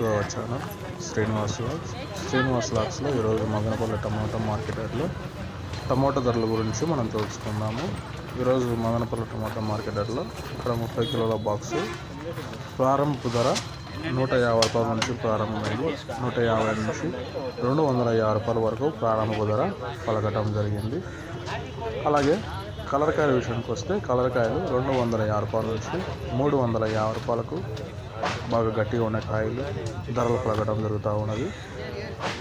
To our channel Srinivas లాక్స్లో ఈరోజు మదనపల్లి టమాటా market యార్డ్లో టమాటా ధరల గురించి మనం తెలుసుకుందాము. ఈరోజు మదనపల్లి టమాటా మార్కెట్ యార్డ్లో ఇక్కడ 30 కిలోల బాక్సు ప్రారంభ ధర 150 రూపాయల నుంచి ప్రారంభమైంది. 150 నుంచి 250 రూపాయల వరకు ప్రారంభ ధర పలకటం జరిగింది. అలాగే కలర్ కాయల విషయానికి వస్తే కలర్ కాయలు 250 రూపాయల నుంచి 350 రూపాయలకు బాగా గట్టిగా ఉన్న కాయలు ధరలు పలకడం జరుగుతూ ఉన్నది.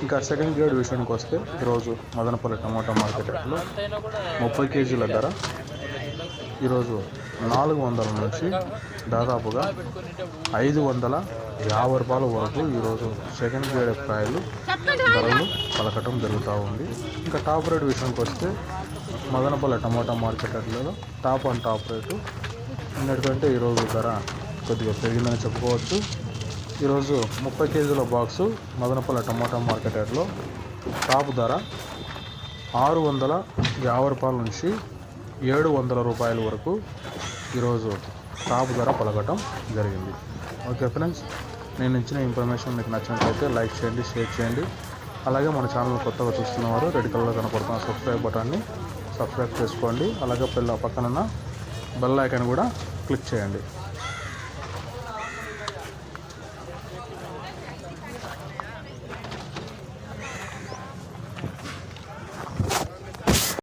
ఇంకా సెకండ్ గ్రేడ్ విషయానికి వస్తే ఈరోజు మదనపల్లి టమాటా మార్కెట్ యార్డ్లో 30 కేజీల ధర ఈరోజు 400 నుంచి దాదాపుగా 550 రూపాయల వరకు ఈరోజు సెకండ్ గ్రేడ్ కాయలు ధరలు పలకటం జరుగుతూ ఉంది. ఇంకా టాప్ రేట్ విషయానికి వస్తే మదనపల్లి టమాటా మార్కెట్ యార్డ్లో టాప్ అండ్ టాప్ రేటు ఎందుకంటే ఈరోజు ధర కొద్దిగా పెరిగిందని చెప్పుకోవచ్చు. ఈరోజు 30 కేజీల బాక్సు మదనపల్లి టమాటా మార్కెట్ యార్డ్లో టాప్ ధర 650 రూపాయల నుంచి 700 రూపాయల వరకు ఈరోజు టాప్ ధర పలకటం జరిగింది. ఓకే ఫ్రెండ్స్, నేను ఇచ్చిన ఇన్ఫర్మేషన్ మీకు నచ్చినట్లయితే లైక్ చేయండి, షేర్ చేయండి. అలాగే మన ఛానల్ కొత్తగా చూస్తున్నవారు రెడ్ కలర్లో కనపడుతున్న సబ్స్క్రైబ్ బటన్ని సబ్స్క్రైబ్ చేసుకోండి. అలాగే పక్కనున్న బెల్ ఐకాన్ కూడా క్లిక్ చేయండి.